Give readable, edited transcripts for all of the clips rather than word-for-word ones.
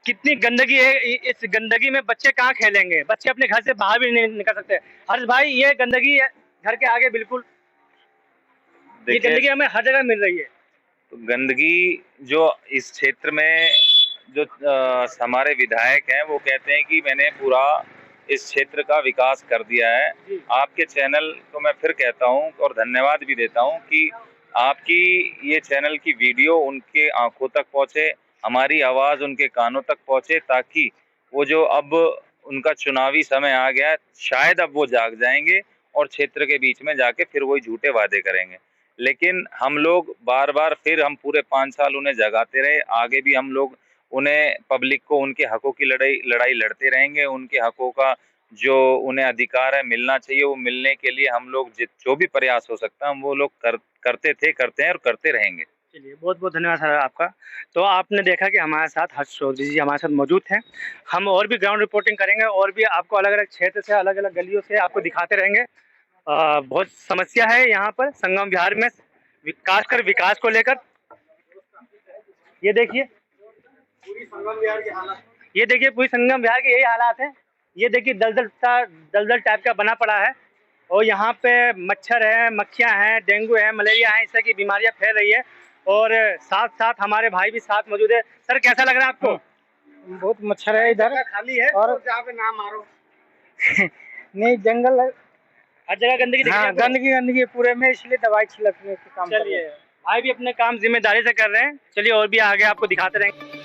कितनी गंदगी है। इस गंदगी में बच्चे कहाँ खेलेंगे, बच्चे अपने घर से बाहर भी नहीं निकल सकते। हर्ष भाई, ये गंदगी है घर के आगे बिल्कुल, ये देखिए, गंदगी हमें हर जगह मिल रही है। तो गंदगी जो इस क्षेत्र में जो हमारे विधायक हैं वो कहते हैं कि मैंने पूरा इस क्षेत्र का विकास कर दिया है। आपके चैनल को मैं फिर कहता हूं और धन्यवाद भी देता हूं कि आपकी ये चैनल की वीडियो उनके आंखों तक पहुंचे, हमारी आवाज उनके कानों तक पहुंचे, ताकि वो जो अब उनका चुनावी समय आ गया है, शायद अब वो जाग जाएंगे और क्षेत्र के बीच में जाके फिर वही झूठे वादे करेंगे। लेकिन हम लोग बार बार फिर हम पूरे 5 साल उन्हें जगाते रहे, आगे भी हम लोग उन्हें पब्लिक को उनके हकों की लड़ाई लड़ते रहेंगे। उनके हकों का जो उन्हें अधिकार है मिलना चाहिए, वो मिलने के लिए हम लोग जो भी प्रयास हो सकता है हम वो लोग करते थे, करते हैं और करते रहेंगे। चलिए, बहुत बहुत धन्यवाद सर आपका। तो आपने देखा कि हमारे साथ हर्ष चौधरी जी हमारे साथ मौजूद हैं। हम और भी ग्राउंड रिपोर्टिंग करेंगे और भी आपको अलग अलग क्षेत्र से, अलग अलग गलियों से आपको दिखाते रहेंगे। बहुत समस्या है यहाँ पर संगम विहार में, खासकर विकास को लेकर। ये देखिए पूरी संगम विहार की हालत, ये देखिए पूरी संगम विहार के यही हालात है। ये देखिए दलदल टाइप का बना पड़ा है और यहाँ पे मच्छर है, मक्खियाँ हैं, डेंगू है, मलेरिया है, इस तरह की बीमारियाँ फैल रही है। और साथ साथ हमारे भाई भी साथ मौजूद है। सर, कैसा लग रहा है आपको? बहुत मच्छर है इधर, खाली है और तो जहाँ पे ना मारो। नहीं जंगल है, हर जगह गंदगी दिख रही है हाँ आपको? गंदगी गंदगी पूरे में, इसलिए दवाई छिड़कने के काम कर रहे चलिए, हैं। भाई भी अपने काम जिम्मेदारी से कर रहे हैं। चलिए, और भी आगे आपको दिखाते रहेंगे।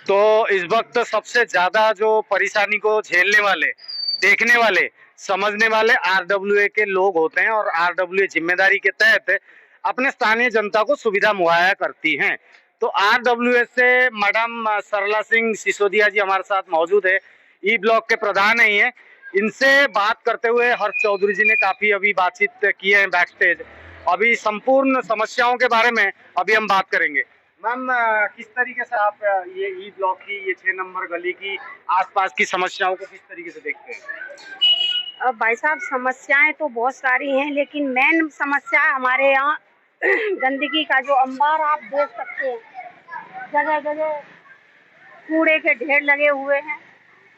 तो इस वक्त सबसे ज्यादा जो परेशानी को झेलने वाले, देखने वाले, समझने वाले आरडब्ल्यूए के लोग होते हैं और आरडब्ल्यूए जिम्मेदारी के तहत अपने स्थानीय जनता को सुविधा मुहैया करती हैं। तो आरडब्ल्यूए से मैडम सरला सिंह सिसोदिया जी हमारे साथ मौजूद है, ई ब्लॉक के प्रधान ही हैं। इनसे बात करते हुए हर्ष चौधरी जी ने काफी अभी बातचीत की है बैक स्टेज। अभी संपूर्ण समस्याओं के बारे में अभी हम बात करेंगे। मैम, किस तरीके से आप ये ई ब्लॉक की, ये 6 नंबर गली की आसपास की समस्याओं को किस तरीके से देखते हैं? अब भाई साहब, समस्याएं तो बहुत सारी हैं, लेकिन मेन समस्या हमारे यहाँ गंदगी का जो अंबार आप देख सकते हैं, जगह जगह कूड़े के ढेर लगे हुए हैं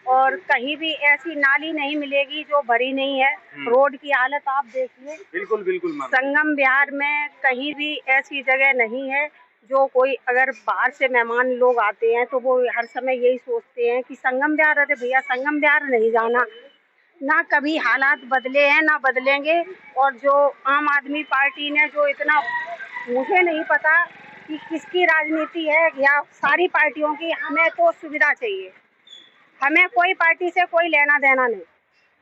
और कहीं भी ऐसी नाली नहीं मिलेगी जो भरी नहीं है। रोड की हालत आप देखिए। बिल्कुल बिल्कुल मैम। संगम विहार में कहीं भी ऐसी जगह नहीं है जो कोई, अगर बाहर से मेहमान लोग आते हैं तो वो हर समय यही सोचते हैं कि संगम विहार, अरे भैया संगम विहार नहीं जाना। ना कभी हालात बदले हैं ना बदलेंगे। और जो आम आदमी पार्टी ने जो इतना, मुझे नहीं पता कि किसकी राजनीति है या सारी पार्टियों की, हमें तो सुविधा चाहिए। हमें कोई पार्टी से कोई लेना देना नहीं।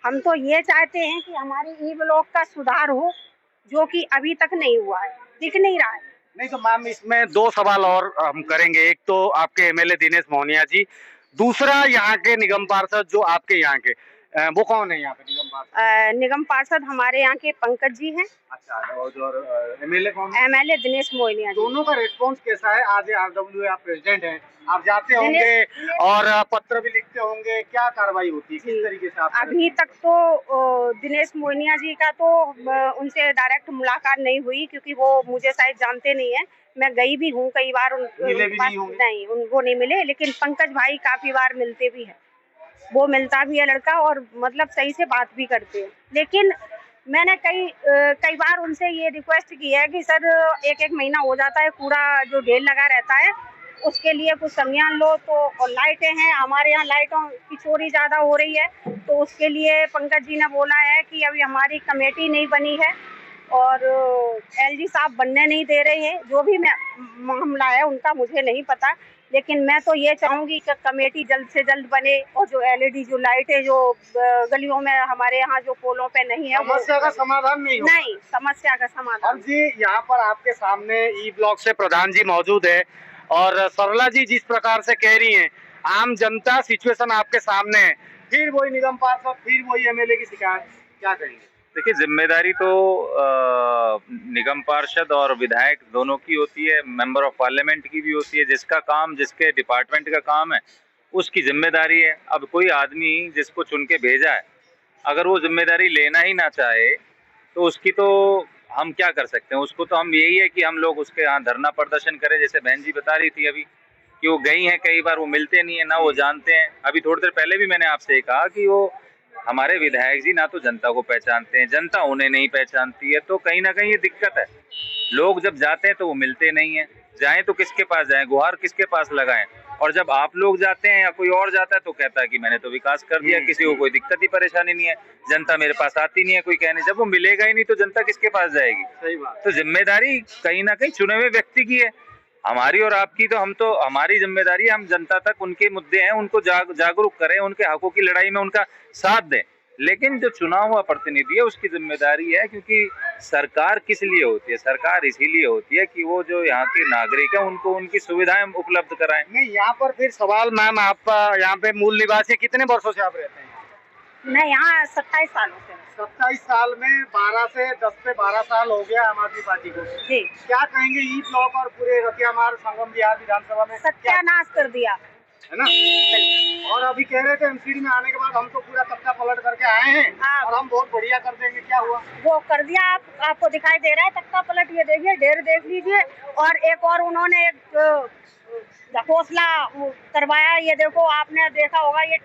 हम तो ये चाहते हैं कि हमारी ई ब्लॉक का सुधार हो, जो कि अभी तक नहीं हुआ है, दिख नहीं रहा है। नहीं तो मैम, इसमें 2 सवाल और हम करेंगे। एक तो आपके एमएलए दिनेश मोहनिया जी, दूसरा यहाँ के निगम पार्षद जो आपके यहाँ के, वो कौन है यहाँ पे निगम पार्षद? निगम पार्षद हमारे यहाँ के पंकज जी हैं। अच्छा, और एमएलए कौन है? एमएलए दिनेश मोहनिया जी। दोनों का रिस्पांस कैसा है? आज आरडब्ल्यू आप प्रेसिडेंट हैं, आप जाते होंगे और पत्र भी लिखते होंगे, क्या कार्रवाई होती है, किस तरीके से आप? अभी तक तो दिनेश मोहनिया जी का तो उनसे डायरेक्ट मुलाकात नहीं हुई, क्योंकि वो मुझे शायद जानते नहीं है। मैं गई भी हूँ कई बार उनके पास, नहीं उनको नहीं मिले। लेकिन पंकज भाई काफी बार मिलते भी हैं, वो मिलता भी है लड़का, और मतलब सही से बात भी करते हैं। लेकिन मैंने कई बार उनसे ये रिक्वेस्ट की है कि सर, एक महीना हो जाता है कूड़ा जो ढेर लगा रहता है, उसके लिए कुछ संज्ञान लो। तो और लाइटें हैं हमारे यहाँ, लाइटों की चोरी ज़्यादा हो रही है, तो उसके लिए पंकज जी ने बोला है कि अभी हमारी कमेटी नहीं बनी है और एलजी साहब बनने नहीं दे रहे हैं। जो भी मामला है उनका मुझे नहीं पता, लेकिन मैं तो ये चाहूँगी कि कमेटी जल्द से जल्द बने और जो एलईडी जो लाइटें जो गलियों में हमारे यहाँ जो पोलों पे नहीं है, समस्या का समाधान नहीं होगा। नहीं, समस्या का समाधान जी। यहाँ पर आपके सामने ई ब्लॉक से प्रधान जी मौजूद है और सरला जी जिस प्रकार से कह रही हैं, आम जनता सिचुएशन आपके सामने है, फिर वही निगम पार्षद, फिर वही एमएलए की शिकायत, क्या कहेंगे? देखिए, जिम्मेदारी तो निगम पार्षद और विधायक दोनों की होती है, मेंबर ऑफ पार्लियामेंट की भी होती है। जिसका काम, जिसके डिपार्टमेंट का काम है, उसकी जिम्मेदारी है। अब कोई आदमी जिसको चुन के भेजा है, अगर वो जिम्मेदारी लेना ही ना चाहे तो उसकी तो हम क्या कर सकते हैं? उसको तो हम यही है कि हम लोग उसके यहाँ धरना प्रदर्शन करें। जैसे बहन जी बता रही थी अभी कि वो गई हैं, कई बार वो मिलते नहीं है, ना वो जानते हैं। अभी थोड़ी देर पहले भी मैंने आपसे ये कहा कि वो हमारे विधायक जी ना तो जनता को पहचानते हैं, जनता उन्हें नहीं पहचानती है, तो कहीं ना कहीं ये दिक्कत है। लोग जब जाते हैं तो वो मिलते नहीं है, जाएं तो किसके पास जाएं, गुहार किसके पास लगाएं? और जब आप लोग जाते हैं या कोई और जाता है तो कहता है कि मैंने तो विकास कर दिया, किसी को कोई दिक्कत ही परेशानी नहीं है, जनता मेरे पास आती नहीं है कोई कहने। जब वो मिलेगा ही नहीं तो जनता किसके पास जाएगी? सही बात। तो जिम्मेदारी कहीं ना कहीं चुने हुए व्यक्ति की है, हमारी और आपकी। तो हमारी जिम्मेदारी है, हम जनता तक उनके मुद्दे हैं उनको जागरूक करें, उनके हकों की लड़ाई में उनका साथ दें। लेकिन जो चुना हुआ प्रतिनिधि है उसकी जिम्मेदारी है, क्योंकि सरकार किस लिए होती है? सरकार इसीलिए होती है कि वो जो यहाँ के नागरिक है उनको उनकी सुविधाएं उपलब्ध कराएं। नहीं, यहाँ पर फिर सवाल मैम, आप यहाँ पे मूल निवासी कितने वर्षों से आप रहते हैं? मैं यहाँ 27 सालों से हूँ। 27 साल में 10 से 12 साल हो गया आम आदमी पार्टी को। जी, क्या कहेंगे ई ब्लॉक और पूरे रतियामार संगम बिहार विधानसभा में? सत्यानाश कर दिया है ना? और अभी कह रहे थे एमसीडी में आने के बाद हम तो पूरा तख्ता पलट करके आए हैं हाँ। और हम बहुत बढ़िया कर देंगे। क्या हुआ? वो कर दिया। आपको दिखाई दे रहा है तख्ता पलट, ये देखिए, ढेर देख लीजिए। और एक और उन्होंने एक घोसला करवाया, ये देखो, आपने देखा होगा, ये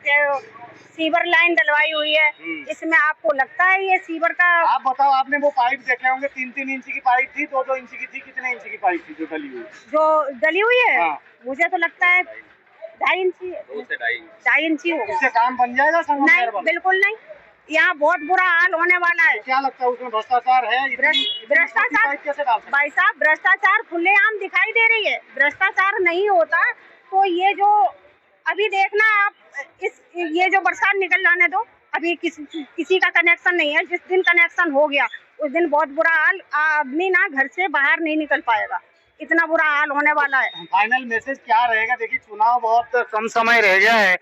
सीवर लाइन डलवाई हुई है। इसमें आपको लगता है ये सीवर का? आप बताओ, आपने वो पाइप देखे होंगे, 3-3 इंच की पाइप थी, 2-2 इंच की थी, कितने इंच की पाइप थी जो डली हुई? जो डली हुई है, हाँ। मुझे तो लगता है 2.5 इंची, 2.5 इंची होगा। इससे काम बन जाएगा संगम नहीं, शहर वाला? बिल्कुल नहीं। यहाँ बहुत बुरा हाल होने वाला है। क्या लगता है उसमें भ्रष्टाचार है? भ्रष्टाचार पाइप कैसे डाल सकते? भाई साहब, भ्रष्टाचार खुलेआम दिखाई दे रही है। भ्रष्टाचार नहीं होता तो ये जो अभी देखना आप, ये जो बरसात निकल जाने दो, अभी किसी का कनेक्शन नहीं है। जिस दिन कनेक्शन हो गया उस दिन बहुत बुरा हाल, आदमी ना घर से बाहर नहीं निकल पाएगा, इतना बुरा हाल होने वाला है। फाइनल मैसेज क्या रहेगा? देखिए, चुनाव बहुत कम समय रह गया है।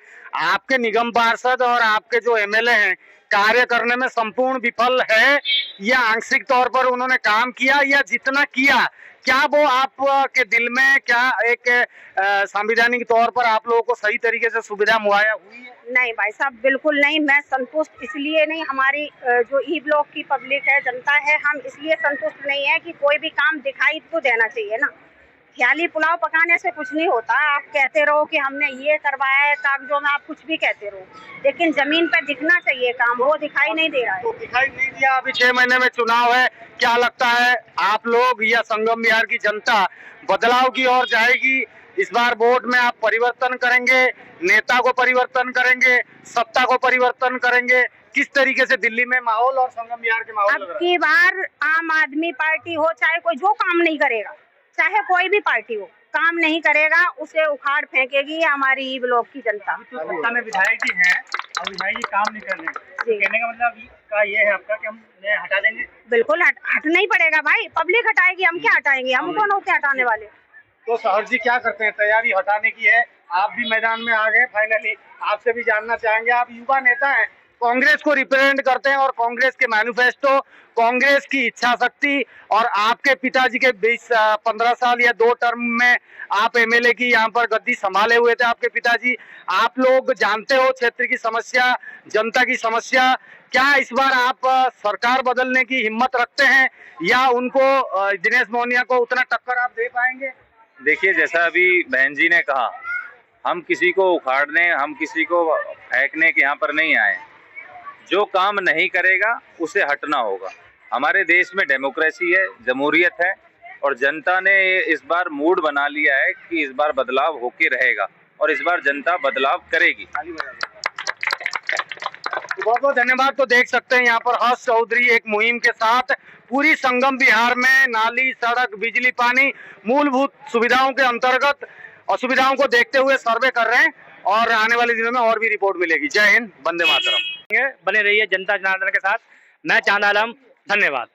आपके निगम पार्षद और आपके जो एमएलए हैं कार्य करने में संपूर्ण विफल है या आंशिक तौर पर उन्होंने काम किया, या जितना किया क्या वो आप के दिल में क्या एक संवैधानिक तौर पर आप लोगों को सही तरीके से सुविधा मुहैया हुई है? नहीं भाई साहब, बिल्कुल नहीं। मैं संतुष्ट इसलिए नहीं, हमारी जो ई ब्लॉक की पब्लिक है, जनता है, हम इसलिए संतुष्ट नहीं है कि कोई भी काम दिखाई तो देना चाहिए ना। ख्याली पुलाव पकाने से कुछ नहीं होता। आप कहते रहो कि हमने ये करवाया है, कागजों में आप कुछ भी कहते रहो, लेकिन जमीन पर दिखना चाहिए काम, वो दिखाई नहीं दे रहा है। तो दिखाई नहीं दिया। अभी 6 महीने में चुनाव है, क्या लगता है आप लोग या संगम बिहार की जनता बदलाव की ओर जाएगी? इस बार वोट में आप परिवर्तन करेंगे, नेता को परिवर्तन करेंगे, सत्ता को परिवर्तन करेंगे? किस तरीके से दिल्ली में माहौल और संगम बिहार के माहौल? अब की बार आम आदमी पार्टी हो, चाहे कोई, जो काम नहीं करेगा, चाहे कोई भी पार्टी हो, काम नहीं करेगा, उसे उखाड़ फेंकेगी हमारी ई ब्लॉक की जनता। तो सत्ता में विधायक जी हैं और विधायक जी काम नहीं कर रहे हैं, तो कहने का मतलब का ये है आपका कि हम हटा देंगे? बिल्कुल हटना ही पड़ेगा भाई, पब्लिक हटाएगी, हम क्या हटाएंगे? हम कौन होते हटाने वाले? तो सहर जी क्या करते हैं? तैयारी हटाने की है, आप भी मैदान में आ गए। फाइनली आपसे भी जानना चाहेंगे, आप युवा नेता हैं, कांग्रेस को रिप्रेजेंट करते हैं और कांग्रेस के मैनिफेस्टो, कांग्रेस की इच्छा शक्ति, और आपके पिताजी के 15 साल या 2 टर्म में आप एमएलए की यहाँ पर गद्दी संभाले हुए थे आपके पिताजी। आप लोग जानते हो क्षेत्र की समस्या, जनता की समस्या। क्या इस बार आप सरकार बदलने की हिम्मत रखते हैं या उनको दिनेश मोहनिया को उतना टक्कर आप दे पाएंगे? देखिए, जैसा अभी बहन जी ने कहा, हम किसी को उखाड़ने, हम किसी को फेंकने के यहाँ पर नहीं आए। जो काम नहीं करेगा उसे हटना होगा। हमारे देश में डेमोक्रेसी है, जमहूरियत है, और जनता ने इस बार मूड बना लिया है कि इस बार बदलाव होके रहेगा और इस बार जनता बदलाव करेगी। बहुत बहुत धन्यवाद। तो देख सकते हैं यहाँ पर हर्ष चौधरी एक मुहिम के साथ पूरी संगम बिहार में नाली, सड़क, बिजली, पानी, मूलभूत सुविधाओं के अंतर्गत असुविधाओं को देखते हुए सर्वे कर रहे हैं, और आने वाले दिनों में और भी रिपोर्ट मिलेगी। जय हिंद, वंदे मातरम। बने रहिए जनता जनार्दन के साथ। मैं चांद आलम, धन्यवाद।